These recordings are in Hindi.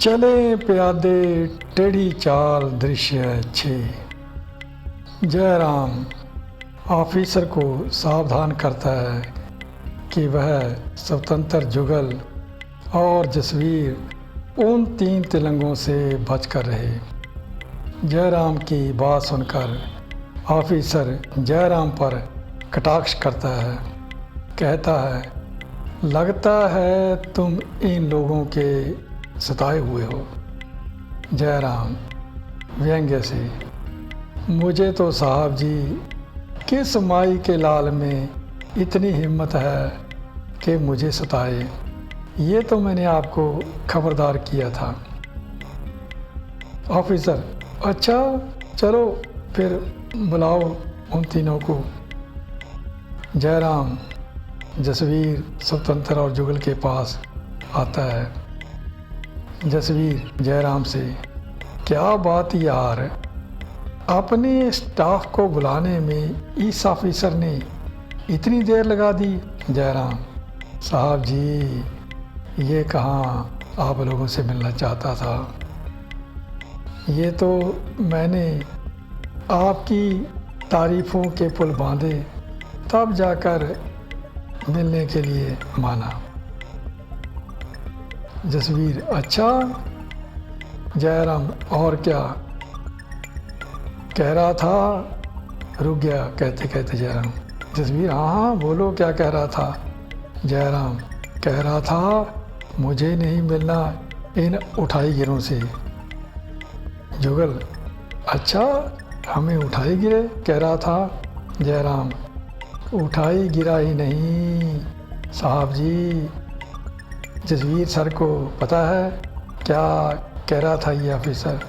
चले प्यादे टेढ़ी चाल दृश्य अच्छे। जयराम ऑफिसर को सावधान करता है कि वह स्वतंत्र जुगल और जसवीर उन 3 तिलंगों से बचकर रहे। जयराम की बात सुनकर ऑफिसर जयराम पर कटाक्ष करता है, कहता है, लगता है तुम इन लोगों के सताए हुए हो। जयराम व्यंग्य से, मुझे तो साहब जी किस माई के लाल में इतनी हिम्मत है कि मुझे सताए, ये तो मैंने आपको खबरदार किया था। ऑफिसर, अच्छा चलो फिर बुलाओ उन तीनों को। जयराम जसवीर, स्वतंत्र और जुगल के पास आता है। जसवीर जयराम से, क्या बात यार, अपने स्टाफ को बुलाने में इस ऑफिसर ने इतनी देर लगा दी। जयराम, साहब जी ये कहाँ आप लोगों से मिलना चाहता था, ये तो मैंने आपकी तारीफ़ों के पुल बांधे तब जाकर मिलने के लिए माना। जसवीर, अच्छा। जयराम, और क्या कह रहा था? रुक गया कहते कहते जयराम। जसवीर, हाँ बोलो क्या कह रहा था? जयराम, कह रहा था मुझे नहीं मिलना इन उठाई गिरों से। जुगल, अच्छा हमें उठाई गिरे कह रहा था? जयराम, उठाई गिरा ही नहीं साहब जी, जसवीर सर को पता है क्या कह रहा था ये ऑफिसर?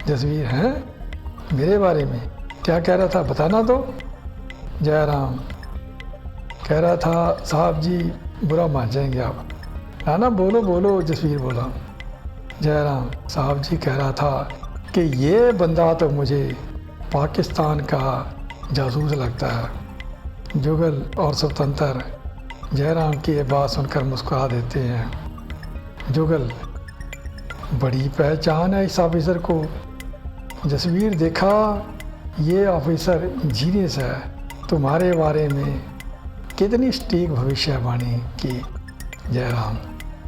जसवीर, हैं मेरे बारे में क्या कह रहा था, बताना तो। जयराम, कह रहा था साहब जी बुरा मान जाएंगे आप, ना ना बोलो बोलो। जसवीर बोला। जयराम, साहब जी कह रहा था कि ये बंदा तो मुझे पाकिस्तान का जासूस लगता है। जुगल और स्वतंत्र जयराम की ये बात सुनकर मुस्कुरा देते हैं। जुगल, बड़ी पहचान है इस ऑफिसर को। जसवीर, देखा ये ऑफिसर जीनियस है, तुम्हारे बारे में कितनी सटीक भविष्यवाणी की। जयराम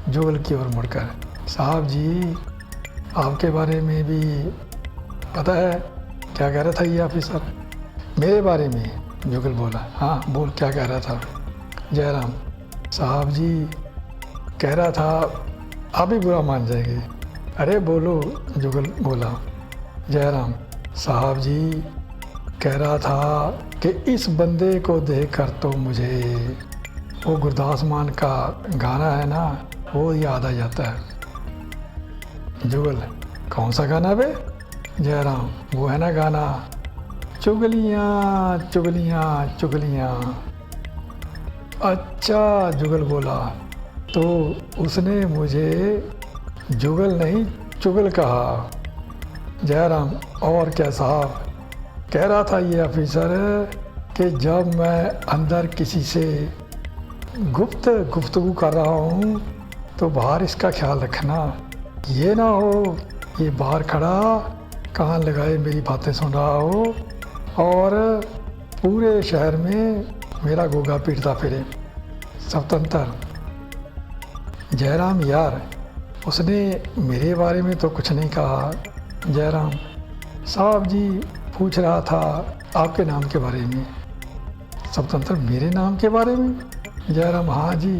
जुगल की ओर मुड़कर, साहब जी आपके बारे में भी पता है क्या कह रहा था ये ऑफिसर? मेरे बारे में? जुगल बोला, हाँ बोल क्या कह रहा था? जयराम, साहब जी कह रहा था आप ही बुरा मान जाएंगे। अरे बोलो। जुगल बोला। जयराम, साहब जी कह रहा था कि इस बंदे को देखकर तो मुझे वो गुरदास मान का गाना है ना, वो याद आ जाता है। जुगल, कौन सा गाना बे? जयराम, वो है ना गाना, चुगलियाँ चुगलियाँ चुगलियाँ। अच्छा, जुगल बोला, तो उसने मुझे जुगल नहीं चुगल कहा। जयराम, और क्या साहब, कह रहा था ये ऑफिसर कि जब मैं अंदर किसी से गुफ्तगू कर रहा हूँ तो बाहर इसका ख्याल रखना, ये ना हो ये बाहर खड़ा कान लगाए मेरी बातें सुन रहा हो और पूरे शहर में मेरा गोगा पीटता फिरे। स्वतंत्र, जयराम यार उसने मेरे बारे में तो कुछ नहीं कहा। जयराम, साहब जी पूछ रहा था आपके नाम के बारे में। स्वतंत्र, मेरे नाम के बारे में? जयराम, हाँ जी,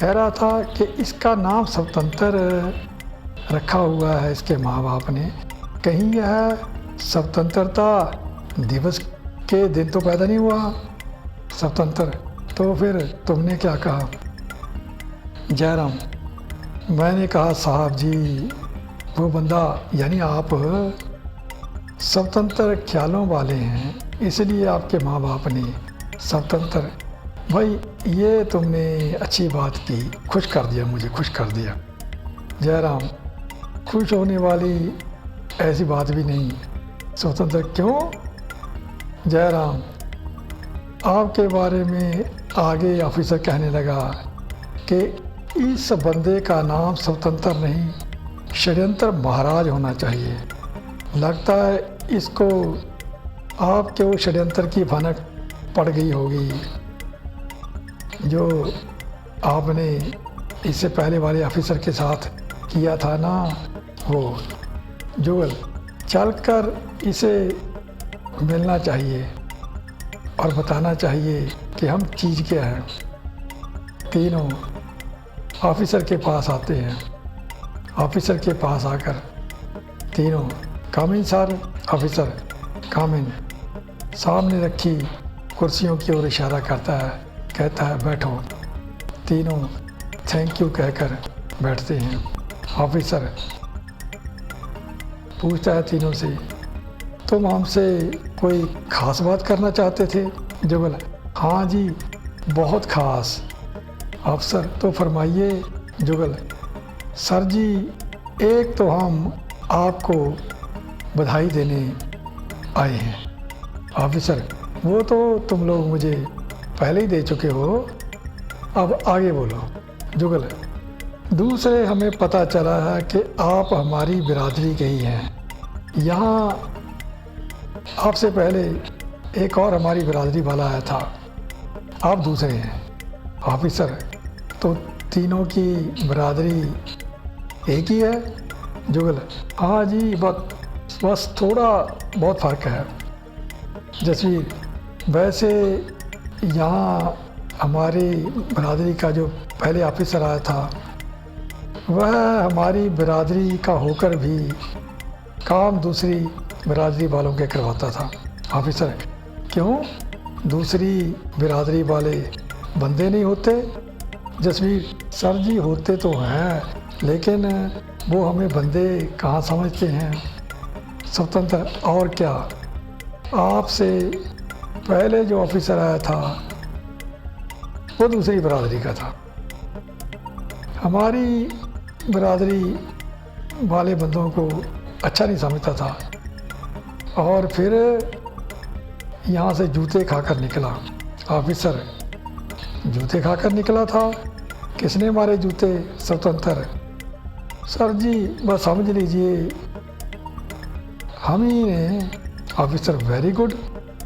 कह रहा था कि इसका नाम स्वतंत्र रखा हुआ है इसके माँ बाप ने, कहीं यह स्वतंत्रता दिवस के दिन तो पैदा नहीं हुआ। स्वतंत्र, तो फिर तुमने क्या कहा? जयराम, मैंने कहा साहब जी वो बंदा यानी आप स्वतंत्र ख्यालों वाले हैं, इसलिए आपके माँ बाप ने। स्वतंत्र, भाई ये तुमने अच्छी बात की, खुश कर दिया मुझे, खुश कर दिया। जयराम, खुश होने वाली ऐसी बात भी नहीं। स्वतंत्र, क्यों? जयराम, आपके बारे में आगे ऑफिसर कहने लगा कि इस बंदे का नाम स्वतंत्र नहीं षड्यंत्र महाराज होना चाहिए। लगता है इसको आपके वो षड्यंत्र की भनक पड़ गई होगी जो आपने इससे पहले वाले ऑफिसर के साथ किया था ना। वो जुगल चलकर इसे मिलना चाहिए और बताना चाहिए कि हम चीज़ क्या है। तीनों ऑफिसर के पास आते हैं। ऑफिसर के पास आकर तीनों कम इन सर, ऑफिसर कम इन, सामने रखी कुर्सियों की ओर इशारा करता है, कहता है बैठो। तीनों थैंक यू कहकर बैठते हैं। ऑफिसर पूछता है तीनों से, तुम हमसे कोई ख़ास बात करना चाहते थे? जुगल हाँ जी, बहुत ख़ास। अफसर तो फरमाइए। जुगल सर जी, एक तो हम आपको बधाई देने आए हैं। ऑफिसर वो तो तुम लोग मुझे पहले ही दे चुके हो, अब आगे बोलो। जुगल दूसरे हमें पता चला है कि आप हमारी बिरादरी के ही हैं। यहाँ आपसे पहले एक और हमारी बिरादरी वाला आया था, आप दूसरे हैं। ऑफिसर तो तीनों की बिरादरी एक ही है? जुगल हाँ जी, बस थोड़ा बहुत फ़र्क है। जसवीर वैसे यहाँ हमारी बिरादरी का जो पहले ऑफिसर आया था वह हमारी बिरादरी का होकर भी काम दूसरी बिरादरी वालों के करवाता था। ऑफिसर क्यों, दूसरी बिरादरी वाले बंदे नहीं होते? जसवीर सर जी होते तो हैं, लेकिन वो हमें बंदे कहाँ समझते हैं। स्वतंत्र और क्या, आपसे पहले जो ऑफिसर आया था वो दूसरी बिरादरी का था। हमारी बिरादरी वाले बंदों को अच्छा नहीं समझता था और फिर यहाँ से जूते खाकर निकला। ऑफिसर जूते खाकर निकला था? किसने मारे जूते? स्वतंत्र सर जी बस समझ लीजिए हम ही ने। ऑफिसर वेरी गुड,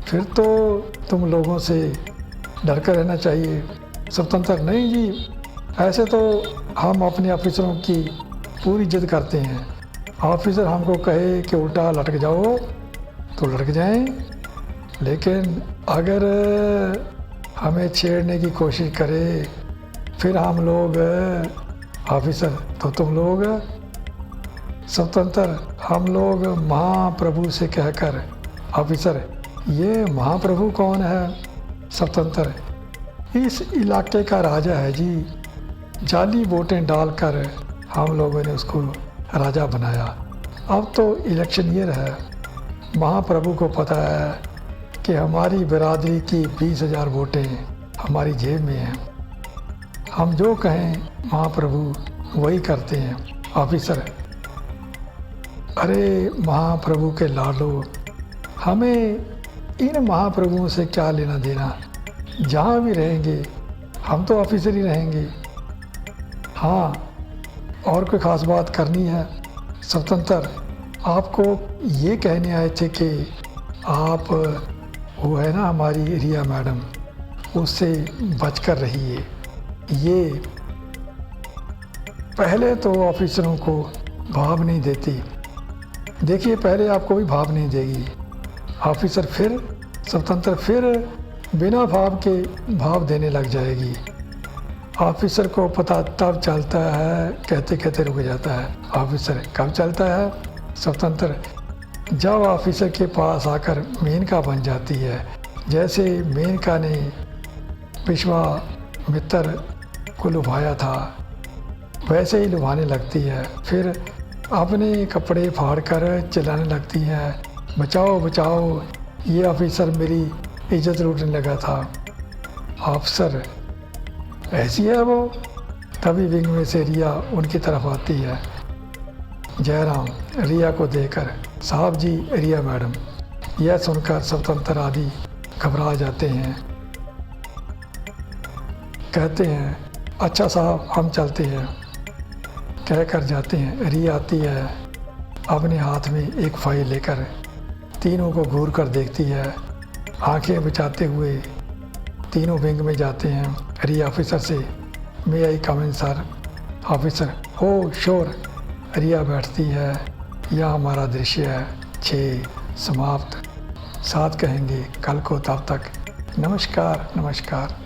फिर तो तुम लोगों से डर कर रहना चाहिए। स्वतंत्र नहीं जी, ऐसे तो हम अपने ऑफिसरों की पूरी इज्जत करते हैं। ऑफिसर हमको कहे कि उल्टा लटक जाओ तो लटक जाएं, लेकिन अगर हमें छेड़ने की कोशिश करे फिर हम लोग ऑफिसर तो तुम लोग। स्वतंत्र हम लोग महाप्रभु से कहकर। ऑफिसर ये महाप्रभु कौन है? स्वतंत्र इस इलाके का राजा है जी, जाली वोटें डालकर हम लोगों ने उसको राजा बनाया। अब तो इलेक्शन ईयर है, महाप्रभु को पता है कि हमारी बिरादरी की 20,000 वोटें हमारी जेब में हैं। हम जो कहें महाप्रभु वही करते हैं। ऑफिसर अरे महाप्रभु के लाडो, हमें इन महाप्रभुओं से क्या लेना देना, जहाँ भी रहेंगे हम तो ऑफिसर ही रहेंगे। हाँ और कोई ख़ास बात करनी है? स्वतंत्र आपको ये कहने आए थे कि आप वो है ना हमारी रिया मैडम, उससे बचकर रहिए। ये पहले तो ऑफिसरों को भाव नहीं देती, देखिए पहले आपको भी भाव नहीं देगी। ऑफिसर फिर स्वतंत्र फिर बिना भाव के भाव देने लग जाएगी। ऑफिसर को पता तब चलता है, कहते कहते रुक जाता है। ऑफिसर कब चलता है? स्वतंत्र जब ऑफिसर के पास आकर मेनका बन जाती है। जैसे मेनका ने विश्वामित्र को लुभाया था वैसे ही लुभाने लगती है, फिर अपने कपड़े फाड़ कर चिल्लाने लगती है, बचाओ बचाओ, ये ऑफिसर मेरी इज्जत लूटने लगा था। ऑफिसर ऐसी है वो। तभी विंग में से रिया उनकी तरफ आती है। जयराम रिया को देखकर, साहब जी रिया मैडम। यह सुनकर स्वतंत्र आदि घबरा जाते हैं, कहते हैं अच्छा साहब हम चलते हैं। कह कर जाते हैं। रिया आती है अपने हाथ में एक फाइल लेकर, तीनों को घूर कर देखती है, आंखें बचाते हुए तीनों विंग में जाते हैं। रिया ऑफिसर से, मे आई कम इन सर? ऑफिसर, हो श्योर। रिया बैठती है। यह हमारा दृश्य है 6 समाप्त। साथ कहेंगे कल को, तब तक नमस्कार नमस्कार।